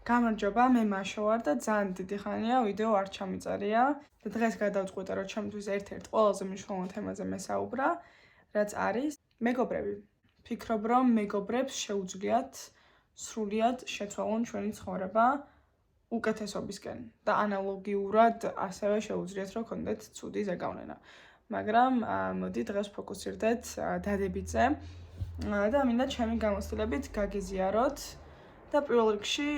გამარჯობა, მე მაშო ვარ და ძალიან დიდი ხანია ვიდეო არ ჩამიწერია და დღეს გადავწყვიტე, რომ ჩემთვის ერთ-ერთ ყველაზე მნიშვნელოვან თემაზე მესაუბრა, რაც არის მეგობრები. ვფიქრობ, რომ მეგობრებს შეუძლიათ სრულიად შეცვალონ ჩვენი ცხოვრება უკეთესობისკენ და ანალოგიურად ასევე შეუძლიათ, რომ გქონდეთ ცუდი ზეგავლენა. მაგრამ მოდი დღეს ფოკუსირდეთ დადებითზე და მინდა ჩემი გამოცდილებით გაგიზიაროთ და პირველ რიგში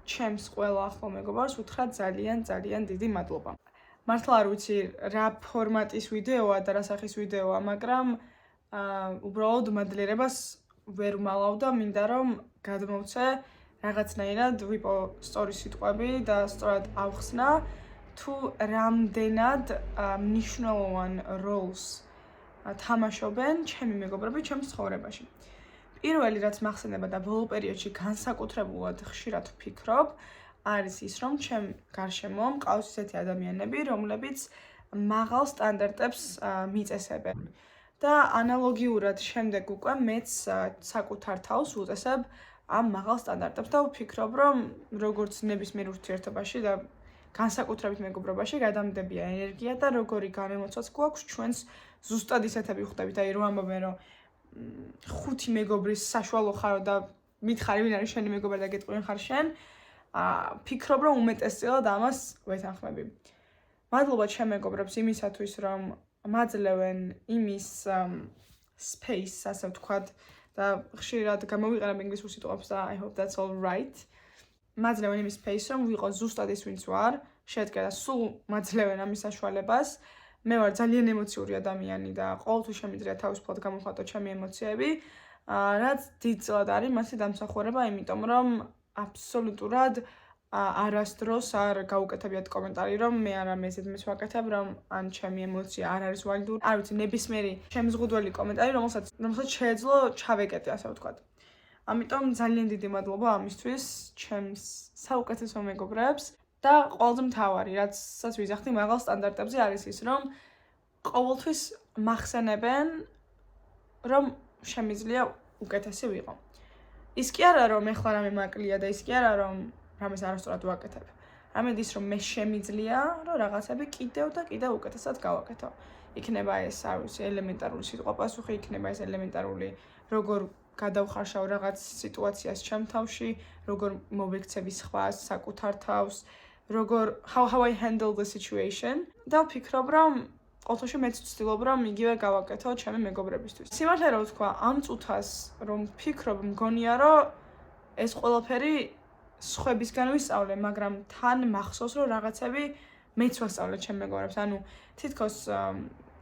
ჩემს ყველა ახლო მეგობარს უთხრა ძალიან დიდი მადლობა. მართლა არ ვიცი რა ფორმატის ვიდეოა და რა სახის ვიდეოა, მაგრამ უბრალოდ მადლიერებას ვერ ვალავ და მინდა რომ გადმოვცე რაღაცნაირად ვიპო სტორის სიტყვები და სწორად ავხსნა თუ რამდენად მნიშვნელოვან როლს თამაშობენ ჩემი მეგობრები ჩემს ცხოვრებაში. პირველი რაც მახსენდება და ბოლო პერიოდში განსაკუთრებულად ხშირად ვფიქრობ, არის ის, რომ ჩემ გარშემო მყავს ისეთი ადამიანები, რომლებიც მაღალ სტანდარტებს მიწესებენ. და ანალოგიურად შემდეგ უკვე მეც საკუთარ თავს ვუწესებ ამ მაღალ სტანდარტებს და ვფიქრობ, რომ როგორც ნებისმიერ ურთიერთობაში და განსაკუთრებით მეგობრობაში გადამდებია ენერგია და როგორი განემოცვაც გვაქვს ჩვენს ზუსტად ისეთები ვხვდებით, აი რომ ამბობენ რომ 5 მეგობრის საშუალო ხარო და მითხარი ვინ არის შენი მეგობარი და გეტყვიან ხარ შენ, ვფიქრობ რომ უმეტესწილად ამას ვეთანხმები. მადლობა ჩემ მეგობრებს იმისათვის რომ მაძლევენ იმის space, ასე ვთქვათ, და ხშირად გამოვიყენებ ინგლისურ სიტყვებს და I hope that's all right. მაძლევენ იმის space რომ ვიყო ზუსტად ის ვინც ვარ, შედგა და სულ მაძლევენ ამის საშუალებას. მე ვარ ძალიან ემოციური ადამიანი და ყოველთვის შემიძლია თავისუფლად გამოვხატო ჩემი ემოციები, რაც დიდწილად არის მასი დამსახურება, იმიტომ რომ აბსოლუტურად არასდროს არ გაუკეთებიათ კომენტარი, რომ მე არ ამეზედმეს ვაკეთებ, რომ ან ჩემი ემოცია არ არის ვალიდური. არ ვიცი, ნებისმიერი შემზღუდველი კომენტარი, რომელსაც შეეძლო ჩავეკეტე, ასე ვთქვათ. ამიტომ ძალიან დიდი მადლობა ამისთვის ჩემს საუკეთესო მეგობრებს. და ყველაზე მთავარი, რაცაც ვიზახდი მაღალ სტანდარტებზე არის ის, რომ ყოველთვის მახსენებენ, რომ შემიძლია უკეთესი ვიყო. ის კი არა, რომ ეხლა რამე მაკლია და ის კი არა, რომ რამეს არასწორად ვაკეთებ. ამედ ის, რომ მე შემიძლია, რომ რაღაცები კიდევ და კიდევ უკეთესად გავაკეთო. იქნება ეს, არ ვიცი, ელემენტარული სიტყვა პასუხი, იქნება ეს ელემენტარული, როგორ გადავხარშავ რაღაც სიტუაციას ჩემ თავში, როგორ მოვექცევი სხვას, საკუთარ თავს, როგორ how I handle the situation და ვფიქრობ, რომ ყოველთვის მეც ვცდილობ, რომ იგივე გავაკეთო ჩემი მეგობრებისთვის. სიმართლე რა ვთქვა, ამ წუთას რომ ვფიქრობ, მგონია, რომ ეს ყველაფერი სხვებისგან ვისწავლე, მაგრამ თან მახსოვს, რომ რაღაცები მეც ვასწავლე ჩემ მეგობრებს. ანუ თითქოს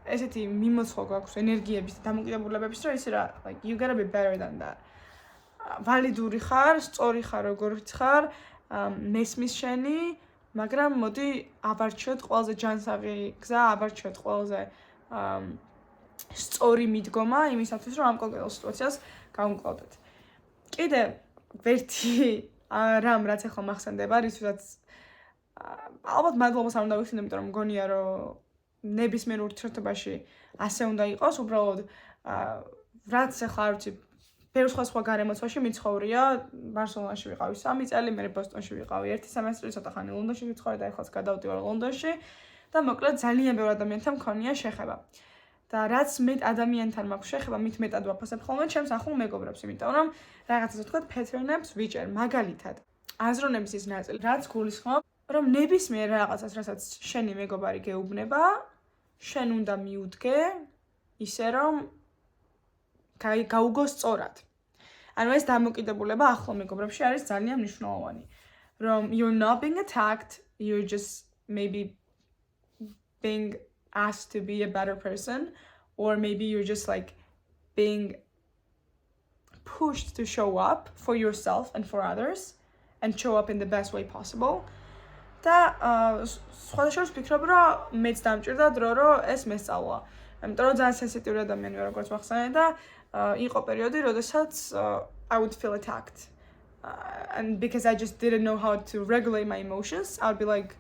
ესეთი მიმოცხვა გვაქვს ენერგიების და დამოკიდებულებების, რომ ისე რა, like you gotta be better than that. ვალიდური ხარ, სწორი ხარ, როგორც ხარ, მესმის შენი, მაგრამ მოდი აბარჩიოთ ყველაზე ჯანსაღი გზა, აბარჩიოთ ყველაზე სწორი მიდგომა იმისათვის, რომ ამ კონკრეტულ სიტუაციას გავუმკლავდეთ. კიდე ერთი რამ რაც ახლა მახსენდება, რისთვისაც ალბათ მადლობას არ უნდა ვიხსენო, იმიტომ რომ მგონია, რომ ნებისმიერ ურთიერთობაში ასე უნდა იყოს, უბრალოდ რაც ახლა არ ვიცი, ბევრ სხვა გარემოცვაში მიცხოვრია, ბარსელონაში ვიყავი 3 წელი, მე ბოსტონში ვიყავი 1 სემესტრი, ცოტა ხანი ლონდონში ვიცხოვრე და ახლაც გადავდივარ ლონდონში და მოკლედ ძალიან ბევრ ადამიანთან მქონია შეხება. და რაც მეტ ადამიანთან მაქვს შეხება, მით მეტად ვაფასებ ხოლმე ჩემს ახლო მეგობრებს, იმიტომ რომ რაღაცას ვთქვათ, pattern-ებს ვიჭერ, მაგალითად. აზროვნების ის ნაწილი, რაც გულისხმობ, რომ ნებისმიერ რაღაცას, რასაც შენი მეგობარი გეუბნება, შენ უნდა მიუდგე ისე რომ გაუგო სწორად. ანუ ეს დამოკიდებულება ახლო მეგობრებში არის ძალიან მნიშვნელოვანი. რომ you're not being attacked, you're just maybe being asked to be a better person, or maybe you're just like being pushed to show up for yourself and for others and show up in the best way possible. და სხვადასხვა ვფიქრობ, რომ მეც დამჭირდა დრო, რომ ეს მესწავლა. იმიტომ რომ ძალიან სენსიტიური ადამიანი ვარ, როგორც ვახსენე და იყო პერიოდი, როდესაც I would feel attacked. And because I just didn't know how to regulate my emotions, I would be like,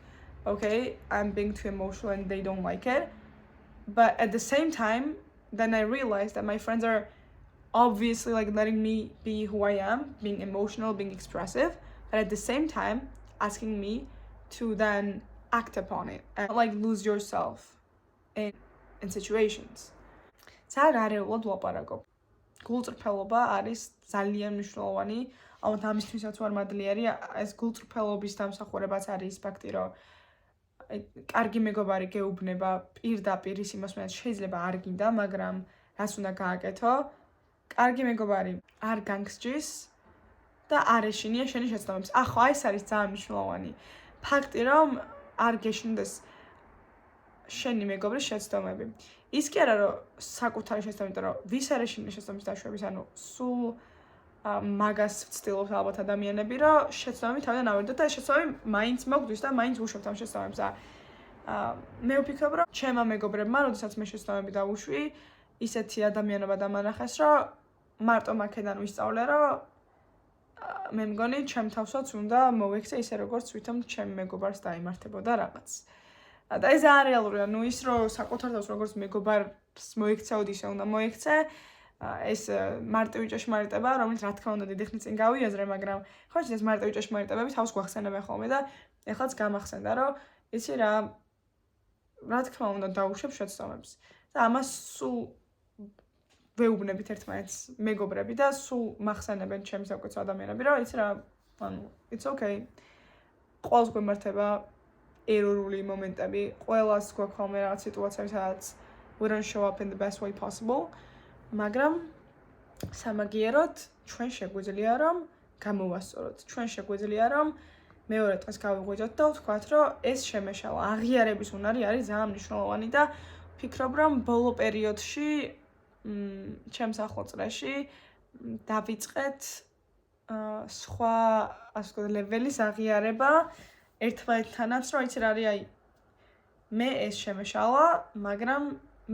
okay, I'm being too emotional and they don't like it. But at the same time, then I realized that my friends are obviously like letting me be who I am, being emotional, being expressive. but at the same time asking me to then act upon it and like lose yourself in situations. ძალიან არეულად ვაპარაკობ. გულწრფელობა არის ძალიან მნიშვნელოვანი, ალბათ ამისთვისაც ვარ მადლიერი, ეს გულწრფელობის დამსახურებაც არის ის ფაქტი, რომ კარგი მეგობარი გეუბნება პირდაპირ ის იმას, რაც შეიძლება არ გინდა, მაგრამ რას უნდა გააკეთო. კარგი მეგობარი არ განგსჯის და არ ეშინია შენი შეცდომებს. ახლა ეს არის ძალიან მნიშვნელოვანი ფაქტი, რომ არ გეშინდეს შენი მეგობრის შეცდომები. ის კი არა, რომ საკუთარი შეცდომები, იმიტომ რომ ვის არ ეშინია შეცდომის დაშვების, ანუ სულ მაგას ვცდილობს ალბათ ადამიანები, რომ შეცდომები თავიდან ავერდოთ და ეს შეცდომები მაინც მოგდის და მაინც ვუშვებთ ამ შეცდომებს. მე ვფიქრობ, რომ ჩემმა მეგობრებმა, როდესაც მე შეცდომები დავუშვი, ისეთი ადამიანობა დამანახეს, რომ მარტო მაქედან ვისწავლე, რომ მე მგონი ჩემ თავსაც უნდა მოვექცე ისე როგორც ვითომ ჩემ მეგობარს დაიმართებოდა რაღაც. და ეს არის რეალურია, ნუ ის რომ საკუთარ თავს როგორც მეგობარს მოექცეოდ ისე უნდა მოექცე, ეს მარტივი ჭეშმარიტება, რომელიც რა თქმა უნდა დიდი ხნის წინ გავიაზრე, მაგრამ ხო ეს მარტივი ჭეშმარიტებები თავს გვახსენებენ ხოლმე და ეხლაც გამახსენდა, რომ იცი რა თქმა უნდა დაუშვებ შეცდომებს. და ამას სულ ვეუბნებით ერთმანეთს მეგობრები და სულ მახსენებენ ჩემს საკუთარ ადამიანები, რომ იცი რა, ანუ it's okay. ყველს გვემართება ერორული მომენტები, ყველას გვაქვს ხოლმე რაღაც სიტუაციები, სადაც we don't show up in the best way possible. მაგრამ სამაგიეროდ ჩვენ შეგვიძლია რომ გამოვასწოროთ. ჩვენ შეგვიძლია რომ მეორე დღეს გავიღვიძოთ და ვთქვათ, რომ ეს შემეშალა, აღიარების უნარი არის ძალიან მნიშვნელოვანი და ვფიქრობ, რომ ბოლო პერიოდში ჩემს ახლო წრეში დავიწყეთ სხვა ასე ვთქვათ ლეველის აღიარება ერთმანეთთანაც, რომ იცი რა არის, აი მე ეს შემეშალა, მაგრამ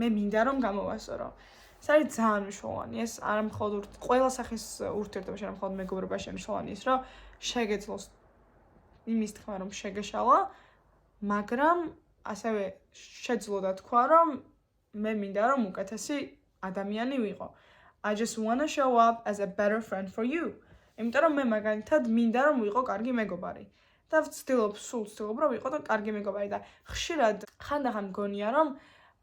მე მინდა რომ გამოვასწორო. ეს არის ძალიან მნიშვნელოვანი. ეს არ მხოლოდ ყველა სახის ურთიერთობაში, არ მხოლოდ მეგობრობაში მნიშვნელოვანი ის, რომ შეგეძლოს იმის თქმა, რომ შეგეშალა, მაგრამ ასევე შეძლო და თქვა, რომ მე მინდა რომ უკეთესი ადამიანი ვიყო. I just want to show up as a better friend for you. იმიტომ რომ მე მაგალითად მინდა რომ ვიყო კარგი მეგობარი. და ვცდილობ, რომ ვიყო და კარგი მეგობარი და ხშირად ხანდახან მგონია, რომ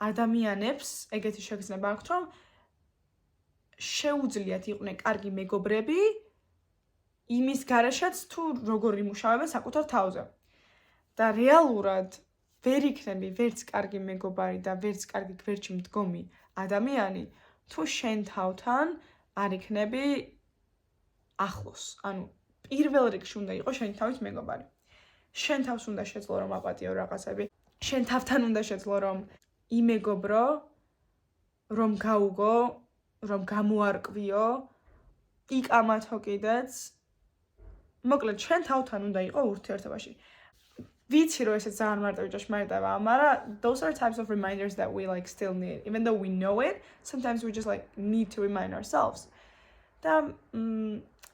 ადამიანებს ეგეთი შეგრძნება აქვთ, რომ შეუძლიათ იყვნენ კარგი მეგობრები იმის გარეშეც თუ როგორ იმუშავებენ საკუთარ თავზე. და რეალურად ვერ იქნები ვერც კარგი მეგობარი და ვერც კარგი გვერდში მდგომი ადამიანი, თუ შენ თავთან არ იქნები ახლოს. ანუ პირველ რიგში უნდა იყოს შენი თავის მეგობარი. შენ თავს უნდა შეძლო რომ აპატიო რაღაცები. შენ თავთან უნდა შეძლო რომ იმეგობრო, რომ გაუგო, რომ გამოარკვიო, იკამათო კიდეც. მოკლედ, შენ თავთან უნდა იყო ურთიერთობაში. ვიცი რომ ესეც ძალიან მარტივი ჭეშმარიტებაა, მაგრამ those are types of reminders that we like still need. Even though we know it, sometimes we just like need to remind ourselves. და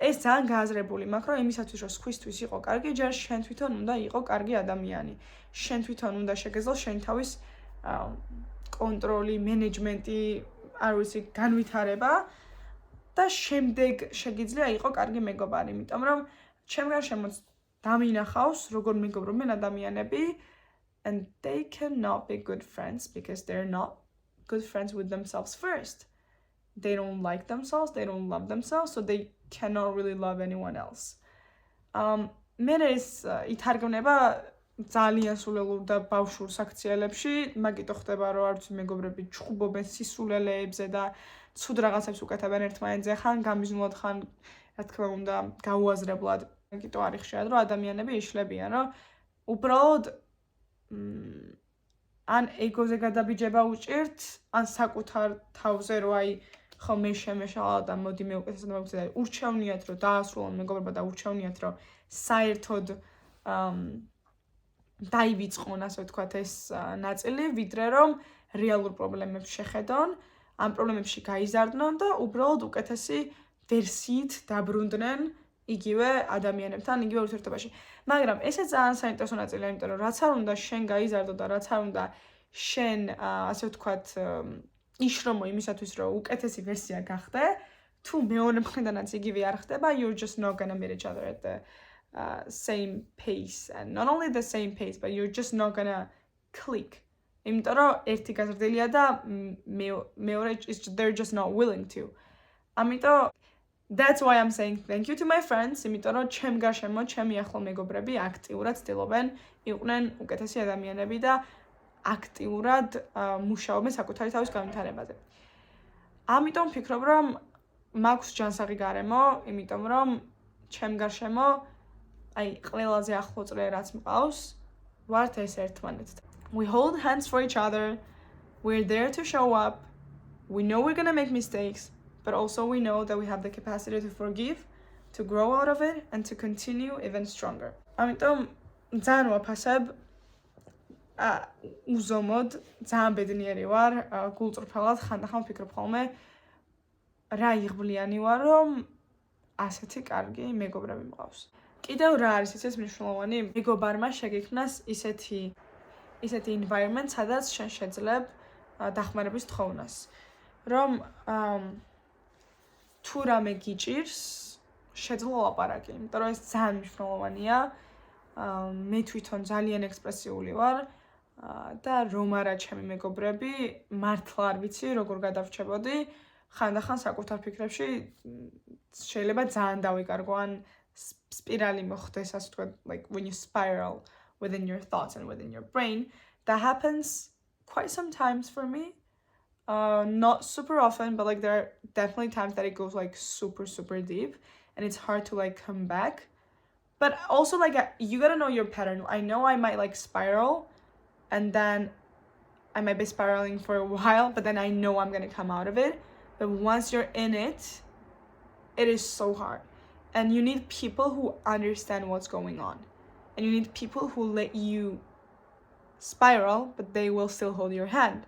ეს ძალიან გააზრებული მაქვს, რომ იმისათვის რომ სხვისთვის იყო კარგი, ჯერ შენ თვითონ უნდა იყო კარგი ადამიანი. შენ თვითონ უნდა შეგეძლო შენ თავის კონტროლი, მენეჯმენტი, არ ვიცი, განვითარება და შემდეგ შეგიძლია იყო კარგი მეგობარი, იმიტომ რომ ჩემ გარშემოც დამინახავს, როგორ მეგობრობენ ადამიანები and they cannot be good friends because they're not good friends with themselves first. They don't like themselves, they don't love themselves, so they cannot really love anyone else. მე ეს ითარგმნება ძალიან სულელურ და ბავშვურ საქციელებში, მაგიტო ხდება, რომ არც მეგობრები ჩხუბობენ სისულელეებზე და ცუდ რაღაცებს უკეთებენ ერთმანეთზე, ხან გამიზნულად, ხან რა თქმა უნდა, გაუაზრებლად. მაგიტო არის ხშირად, რომ ადამიანები იშლებიან, რომ უბრალოდ ან ეგოზე გადაბიჯება უჭირთ, ან საკუთარ თავზე რომ აი ხო მე შემეშალა და მოდი მე უკეთესად მოვიქცე და ურჩევნიათ რომ დაასრულონ მეგობრობა და ურჩევნიათ რომ საერთოდ დაივიწყონ ასე ვთქვათ ეს ნაწილი, ვიდრე რომ რეალურ პრობლემებს შეხედონ, ამ პრობლემებში გაიზარდნონ და უბრალოდ უკეთესი ვერსიით დაბრუნდნენ იგივე ადამიანებთან, იგივე ურთიერთობაში. მაგრამ ესეც ძალიან საინტერესო ნაწილია, იმიტომ რომ რაც არ უნდა შენ გაიზარდო და რაც არ უნდა შენ ასე ვთქვათ იშრომო იმისათვის რომ უკეთესი ვერსია გახდე, თუ მეორე მხრიდანაც იგივე არ ხდება, you're just not gonna meet each other at the same pace and not only the same pace but you're just not gonna click. იმიტომ რომ ერთი გაზრდილია და მეორე they're just not willing to. ამიტომ that's why I'm saying thank you to my friends. იმიტომ რომ ჩემ გარშემო ჩემი ახლო მეგობრები აქტიურად ცდილობენ იყვნენ უკეთესი ადამიანები და აქტიურად მუშაობენ საკუთარი თავის განვითარებაზე. ამიტომ ვფიქრობ რომ მაქვს ჯანსაღი გარემო, იმიტომ რომ ჩემ გარშემო აი ყველაზე ახლო წრე რაც მყავს ვართ ეს ერთმანეთთან. We hold hands for each other. We're there to show up. We know we're gonna make mistakes, but also we know that we have the capacity to forgive, to grow out of it, and to continue even stronger. ამიტომ ძალიან ვაფასებ უზომოდ, ძალიან ბედნიერი ვარ, გულწრფელად ხანდახან ვფიქრობ ხოლმე რა იღბლიანი ვარ, რომ ასეთი კარგი მეგობრები მყავს. კიდევ რა არის ისეთ მნიშვნელოვანი? მეგობარმა შეგექმნას ისეთი environment, სადაც შენ შეძლებ დახმარების თხოვნას. რომ თუ რამე გიჭირს, შეძლო ლაპარაკი, იმიტომ რომ ეს ძალიან მნიშვნელოვანია. მე თვითონ ძალიან ექსპრესიული ვარ და რომ არა ჩემი მეგობრები, მართლა არ ვიცი როგორ გადავრჩებოდი. ხანდახან საკუთარ ფიქრებში შეიძლება ძალიან დავიკარგო ან სპირალი მოხდეს, ასე ვთქვათ, like when you spiral within your thoughts and within your brain. That happens quite sometimes for me. Not super often, but like there are definitely times that it goes like super deep and it's hard to like come back. But also like you gotta know your pattern. I know I might like spiral and then I might be spiraling for a while, but then I know I'm gonna come out of it. But once you're in it, it is so hard. And you need people who understand what's going on. And you need people who let you spiral, but they will still hold your hand.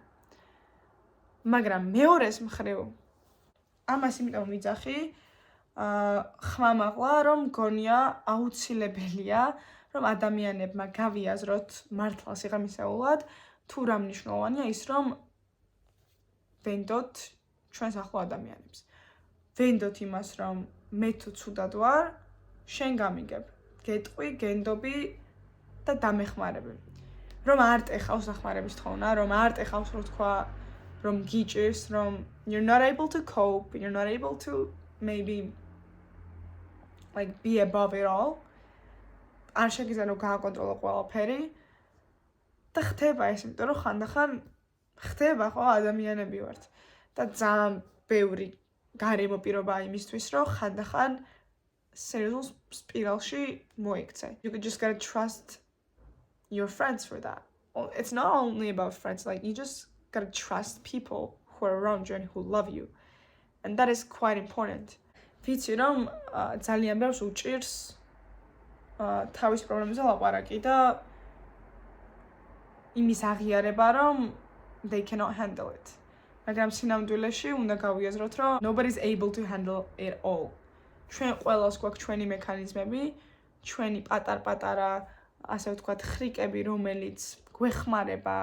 მაგრამ მეორეს მხრივ ამას იმიტომ ვიძახი, ხმამაღლა რომ გონია აუცილებელია რომ ადამიანებმა გავიაზროთ მართლა სიღრმისეულად თუ რა მნიშვნელოვანია ის რომ ვენდოთ ჩვენს ახლო ადამიანებს. ვენდოთ იმას რომ მე თუ ცუდად ვარ, შენ გამიგებ. გეტყვი, გენდობი და დამეხმარები. რომ არ ტეხავს დახმარების თხოვნა, რომ არ ტეხავს რო თქვა რომ გიჭირს, რომ you're not able to cope, you're not able to maybe like be above it all. არ შეგიძლია რომ გააკონტროლო ყველაფერი და ხდება ეს, იმიტომ რომ ხანდახან ხდება ხო ადამიანები ვართ და ძალიან ბევრი გარემო პირობა იმისთვის რომ ხანდახან სერიოზულ სპირალში მოიქცე. You just gotta trust your friends for that. It's not only about friends, like you just gotta trust people who are around you and who love you. And that is quite important. ვიცი რომ ძალიან ბევრს უჭირს თავის პრობლემებზე ლაპარაკი და იმის აღიარება რომ they cannot handle it. მაგრამ სინამდვილეში უნდა გავიაზროთ რომ nobody's able to handle it all. ჩვენ ყველას გვაქვს ჩვენი მექანიზმები, ჩვენი პატარ-პატარა ასე ვთქვათ, ხრიკები, რომელიც გვეხმარება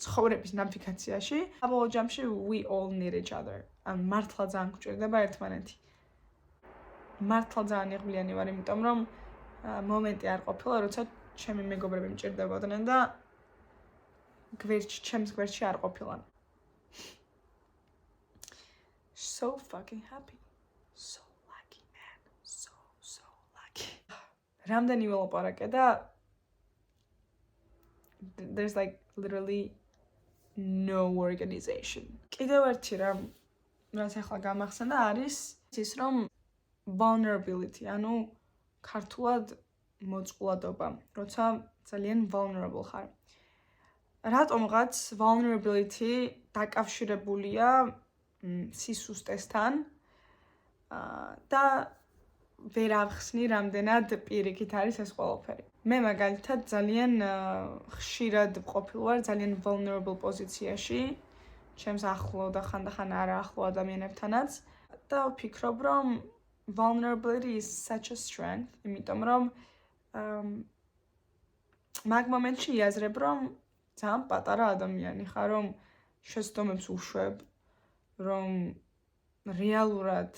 ცხოვრების ნავიგაციაში. საბოლოო ჯამში we all need each other. ან მართლა ძალიან გვჭირდება ერთმანეთი. მართლა ძალიან იღბლიანი ვარ, იმიტომ რომ მომენტი არ ყოფილა, როცა ჩემი მეგობრები მჭირდებოდნენ და ჩემს გვერდში არ ყოფილან. So fucking happy. So lucky, man. So lucky. რამდენი ველაპარაკე და there's like literally no organization. კიდევ ერთი რამ რაც ახლა გამახსენდა არის ის რომ vulnerability, ანუ ქართულად მოწყვლადობა, როცა ძალიან vulnerable ხარ. რატომღაც vulnerability დაკავშირებულია სისუსტესთან და ვერ ავხსნი რამდენად პირიქით არის ეს ყველაფერი. მე მაგალითად ძალიან ხშირად ყოფილ ვარ ძალიან vulnerable პოზიციაში, ჩემს ახლო და ხანდახან არა ახლო ადამიანებთანაც და ვფიქრობ რომ vulnerability is such a strength, იმიტომ რომ მაგ მომენტში იაზრებ რომ ძალიან პატარა ადამიანი ხარ, რომ შეცდომებს უშვებ, რომ რეალურად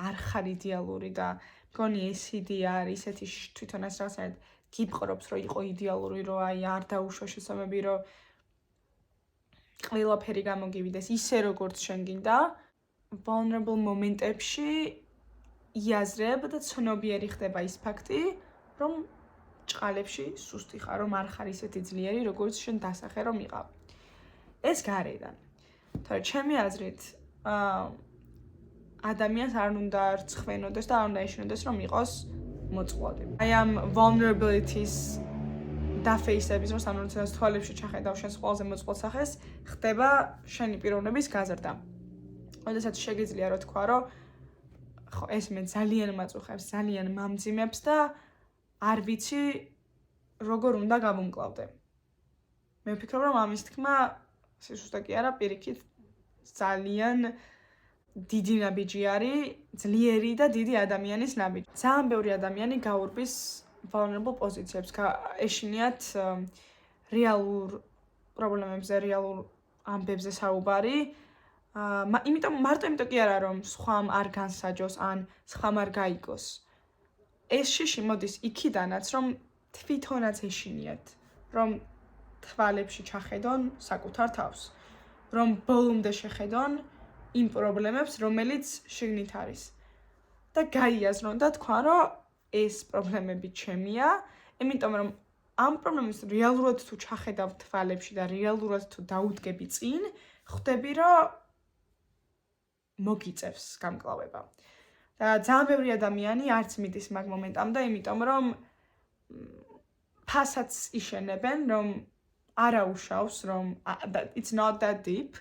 არ ხარ იდეალური და გონი ეს იდეა არის ისეთი თვითონაც რაღაცნაირად გიპყრობს რომ იყო იდეალური რომ აი არ დაუშვა შესაბამები რომ ყველაფერი გამოგივიდეს ისე როგორც შენ გინდა vulnerable მომენტებში იაზრებ და ცნობიერი ხდება ის ფაქტი რომ ჭყალებში სუსტი ხარ რომ არ ხარ ისეთი ძლიერი როგორც შენ დასახე რომ იყავ ეს გარედან თორე ჩემი აზრით ადამიანს არ უნდა რცხვენოდეს და არ უნდა ეშინოდეს რომ იყოს მოწყვლადი აი ამ vulnerabilities დაფეისების რომ სანაცვლოდ თვალებში ჩახედავ შენს ყველაზე მოწყვლად სახეს ხდება შენი პიროვნების გაზრდა. Ოდესაც შეგიძლია რომ თქვა რომ ხო ეს მე ძალიან მაწუხებს, ძალიან მამძიმებს და არ ვიცი როგორ უნდა გამომკლავდე. მე ვფიქრობ რომ ამის თქმა სისუსტე კი არა, პირიქით ძალიან დიდი ნაბიჯი არის, ძლიერი და დიდი ადამიანის ნაბიჯი. ძალიან ბევრი ადამიანი გაურბის vulnerable პოზიციებს, ეშინიათ რეალურ პრობლემებზე, რეალურ ამბებზე საუბარი. მარტო იმიტომ კი არა რომ სხვამ არ განსაჯოს ან სხვამ არ გაიგოს. ეს შიში მოდის იქიდანაც რომ თვითონაც ეშინიათ, რომ თვალებში ჩახედონ საკუთარ თავს, რომ ბოლომდე შეხედონ იმ პრობლემებს, რომელიც შიგნით არის. და გაიაზრონ და თქვა რომ ეს პრობლემები ჩემია, იმიტომ რომ ამ პრობლემებს რეალურად თუ ჩახედავ თვალებში და რეალურად თუ დაუდგები წინ, ხვდები რომ მოგიწევს გამკლავება. და ძალიან ბევრი ადამიანი არც მიდის მაგ მომენტამდე, იმიტომ რომ ფასაც იშენებენ, რომ არაუშავს, რომ it's not that deep.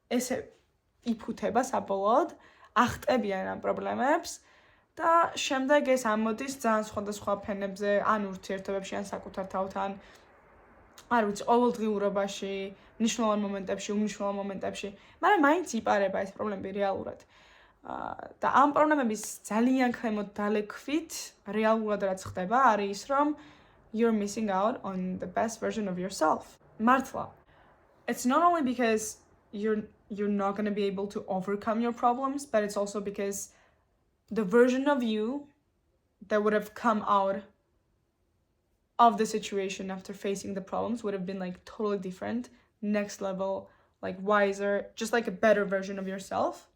ესე იფუთება საბოლოოდ, ახტებიან ამ პრობლემებს და შემდეგ ეს ამოდის ძალიან სხვადასხვა ფენებზე, ან ურთიერთობებში, ან საკუთარ თავთან, არ ვიცი, ყოველდღიურობაში, მნიშვნელოვან მომენტებში, უმნიშვნელოვან მომენტებში, მაგრამ მაინც იპარება ეს პრობლემები რეალურად. და ამ პრობლემების ძალიან ქვემოთ დალექვით რეალურად რაც ხდება არის ის რომ you're missing out on the best version of yourself. მართლა. It's not only because you're not going to be able to overcome your problems, but it's also because the version of you that would have come out of the situation after facing the problems would have been like totally different, next level, like wiser, just like a better version of yourself.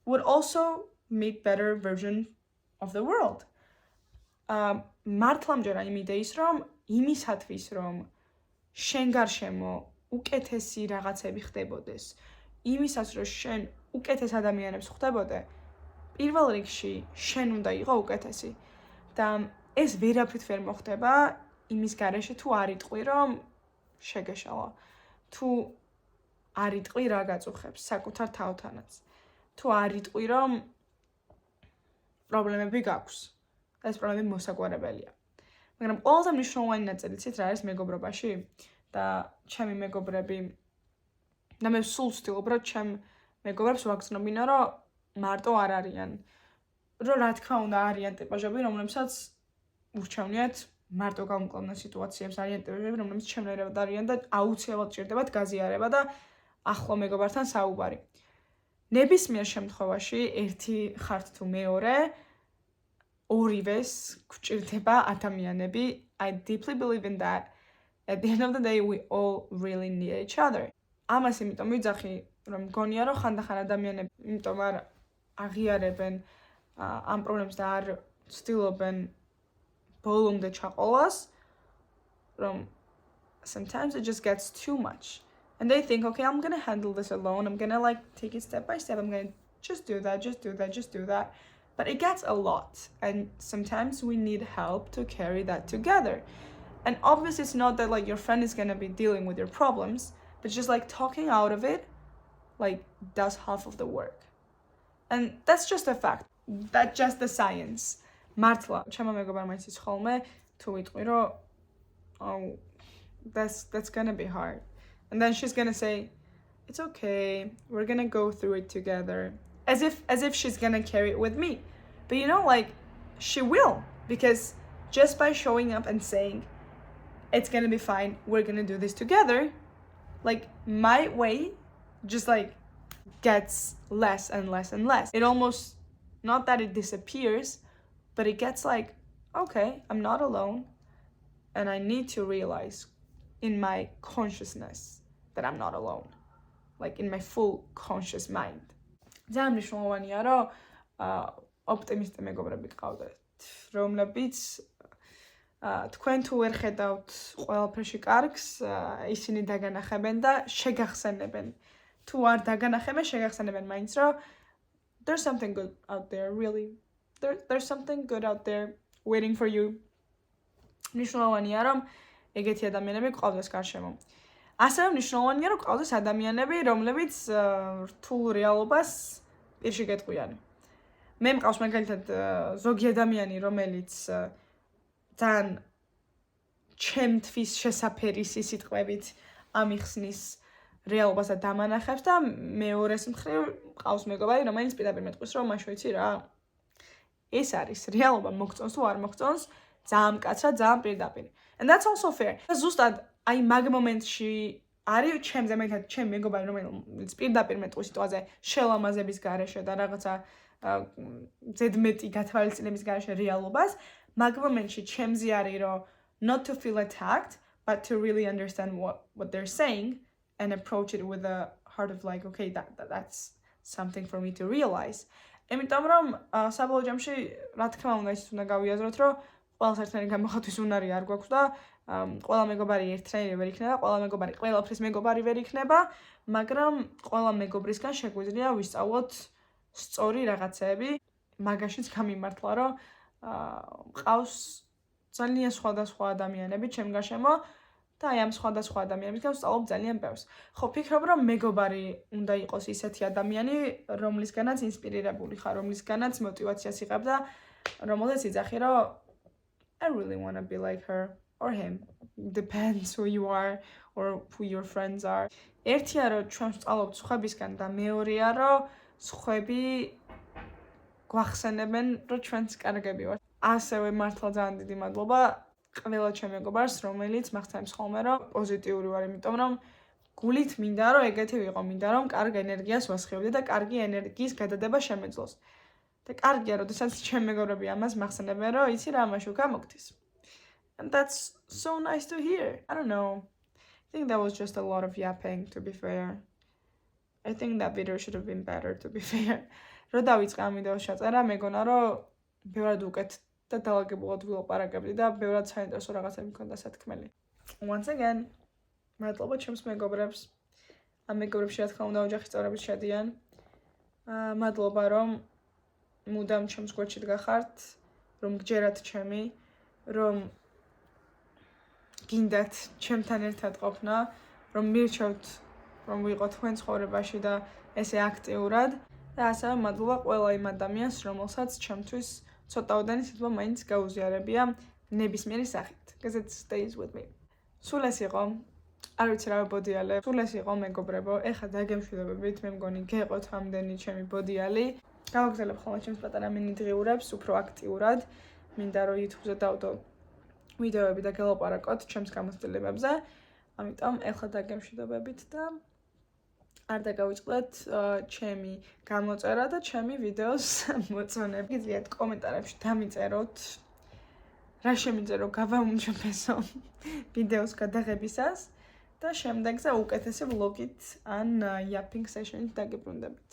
Would also meet better version of the world. მართლა მჯერა იმ იდეის რომ იმისათვის რომ შენ გარშემო უკეთესი რაღაცები ხდებოდეს, იმისაც რომ შენ უკეთეს ადამიანებს ხვდებოდე, პირველ რიგში შენ უნდა იყო უკეთესი. და ეს ვერაფრით ვერ მოხდება იმის გარეშე თუ არ იტყვი რომ შეგეშალა. თუ არ იტყვი რა გაწუხებს საკუთარ თავთანაც. თუ არ იტყვი რომ პრობლემები გაქვს და ეს პრობლემები მოსაგვარებელია. მაგრამ ყველაზე მნიშვნელოვანი ნაწილი ცით რა არის მეგობრობაში და ჩემი მეგობრები და მე სულ ვცდილობ რომ ჩემ მეგობრებს ვაგრძნობინა რომ მარტო არ არიან. რომ რა თქმა უნდა არიან ტიპაჟები რომლებსაც ურჩევნიათ მარტო გამკლავნა სიტუაციებს, არიან ტიპაჟები რომლებიც ჩემნაირად არიან და აუცილებლად ჭირდებათ გაზიარება და ახლო მეგობართან საუბარი. ნებისმიერ შემთხვევაში ერთი ხართ თუ მეორე ორივეს გვჭირდება ადამიანები. I deeply believe in that. At the end of the day we all really need each other. ამას იმიტომ ვიძახი რომ მგონია რომ ხანდახან ადამიანები იმიტომ არ აღიარებენ ამ პრობლემებს და არ ცდილობენ ბოლომდე ჩაყოლას რომ sometimes it just gets too much. And they think, okay, I'm going to handle this alone. I'm going to like take it step by step. I'm going to just do that. But it gets a lot. And sometimes we need help to carry that together. And obviously it's not that like your friend is going to be dealing with your problems, but just like talking out of it, like does half of the work. And that's just a fact. That's just the science. მართლა, ჩემო მეგობარმა იცის ხოლმე, თუ ვიტყვი რომ oh, that's going to be hard. And then she's going to say, it's okay, we're going to go through it together. As if she's going to carry it with me. But you know, like, she will. Because just by showing up and saying, it's going to be fine, we're going to do this together, like, my way just, like, gets less and less and less. It almost, not that it disappears, but it gets like, okay, I'm not alone, and I need to realize in my consciousness that I'm not alone, like in my full conscious mind. ძალიან მნიშვნელოვანია, რომ ოპტიმისტი მეგობრები გყავდეთ, რომლებიც თქვენ თუ ვერ ხედავთ ყველაფერში კარგს, ისინი დაგანახებენ და შეგახსენებენ. თუ არ დაგანახებენ, შეგახსენებენ მაინც, რომ there's something good out there, really. There's something good out there waiting for you. მნიშვნელოვანია, რომ ეგეთი ადამიანები გყავდეს გარშემო. ასევე მნიშვნელოვანია, რომ გყავდეს ადამიანები, რომლებიც რთულ რეალობას პირში გეტყვიან. მე მყავს მაგალითად ზოგი ადამიანი, რომელიც ძალიან ჩემთვის შესაფერი სიტყვებით ამიხსნის რეალობას და დამანახებს და მეორეს მხრივ მყავს მეგობარი, რომელიც პირდაპირ მეტყვის, რომ მაშ ვიცი რა. ეს არის რეალობა, მოგწონს თუ არ მოგწონს, ძალიან მკაცრად, ძალიან პირდაპირ. And that's also fair. ზუსტად აი მაგ მომენტში არის ჩემზე მეტად ჩემი მეგობარი, რომელიც პირდაპირ მეტყვის სიტყვაზე შელამაზების გარეშე და რაღაცა ზედმეტი გათვალისწინების გარეშე რეალობას, მაგ მომენტში ჩემზე არის რომ not to feel attacked, but to really understand what they're saying and approach it with a heart of like, okay, that's something for me to realize. Იმიტომ რომ საბოლოო ჯამში რა თქმა უნდა ის უნდა გავიაზროთ, რომ ყველას ერთნაირი გამოხატვის უნარი არ გვაქვს და ყველა მეგობარი ერთნაირი ვერ იქნება, ყველა მეგობარი ყველაფრის მეგობარი ვერ იქნება, მაგრამ ყველა მეგობრისგან შეგვიძლია ვისწავლოთ სწორი რაღაცები, მაგაშიც გამიმართლა, რომ მყავს ძალიან სხვადასხვა ადამიანები ჩემ გარშემო და აი ამ სხვადასხვა ადამიანებისგან ვსწავლობ ძალიან ბევრს. ხო, ფიქრობ, რომ მეგობარი უნდა იყოს ისეთი ადამიანი, რომლისგანაც ინსპირირებული ხარ, რომლისგანაც მოტივაციას იღებ და რომელზეც იძახი, რომ I really want to be like her or him. Depends who you are or who your friends are. ერთია რომ ჩვენ ვსწავლობთ სხვებისგან და მეორეა რომ სხვები გვახსენებენ რომ ჩვენც კარგები ვართ. ასევე მართლა ძალიან დიდი მადლობა ყველა ჩემ მეგობარს, რომელიც მახსენებს ხოლმე რომ პოზიტიური ვარ, იმიტომ რომ გულით მინდა რომ ეგეთი ვიყო, მინდა რომ კარგ ენერგიას ვასხივდე და კარგი ენერგიის გადადება შემეძლოს. და კარგია, როდესაც ჩემ მეგობრები ამას მახსენებენ, რომ იცი რა ამაში გამოგდის. And that's so nice to hear. I don't know. I think that was just a lot of yapping, to be fair. I think that video should have been better, to be fair. რო დავიწყე ამ ვიდეოს ჩაწერა, მეგონა რომ ბევრად უკეთ და დაალაგებულად ვილაპარაკებდი და ბევრად საინტერესო რაღაცები მქონდა სათქმელი. Once again, მადლობა ჩემს მეგობრებს. ამ მეგობრებში რა თქმა უნდა ოჯახის წევრებიც შედიან. მადლობა რომ მუდამ ჩემს გვერდში დგახართ, რომ გჯერათ ჩემი, რომ გინდათ ჩემთან ერთად ყოფნა, რომ მირჩევთ, რომ ვიყო თქვენ ცხოვრებაში და ესე აქტიურად და ასევე მადლობა ყველა იმ ადამიანს, რომელსაც ჩემთვის ცოტაოდენი სიტყვა მაინც გაუზიარებია ნებისმიერი სახით. Because it stays with me. სულ ეს იყო, არ ვიცი რა ბოდიალე, სულ ეს იყო მეგობრებო, ეხლა დაგემშვიდობებით, მე მგონი გეყოთ ამდენი ჩემი ბოდიალი. გავაგზავნებ ხოლმე ჩემს პატარა მინიდღიურებს უფრო აქტიურად. მინდა რომ YouTube-ზე დავდო ვიდეოები და გელაპარაკოთ ჩემს გამოცდილებებზე. ამიტომ ეხლა დაგემშვიდობებით და არ დაგავიწყდეთ ჩემი გამოწერა და ჩემი ვიდეოს მოწონება. გიძლიათ კომენტარებში დამიწეროთ რა შემიძლია რომ გავაუმჯობესო ვიდეოს გადაღებისას და შემდეგზე უკეთესი ვლოგით ან yapping session-ით დაგიბრუნდებით.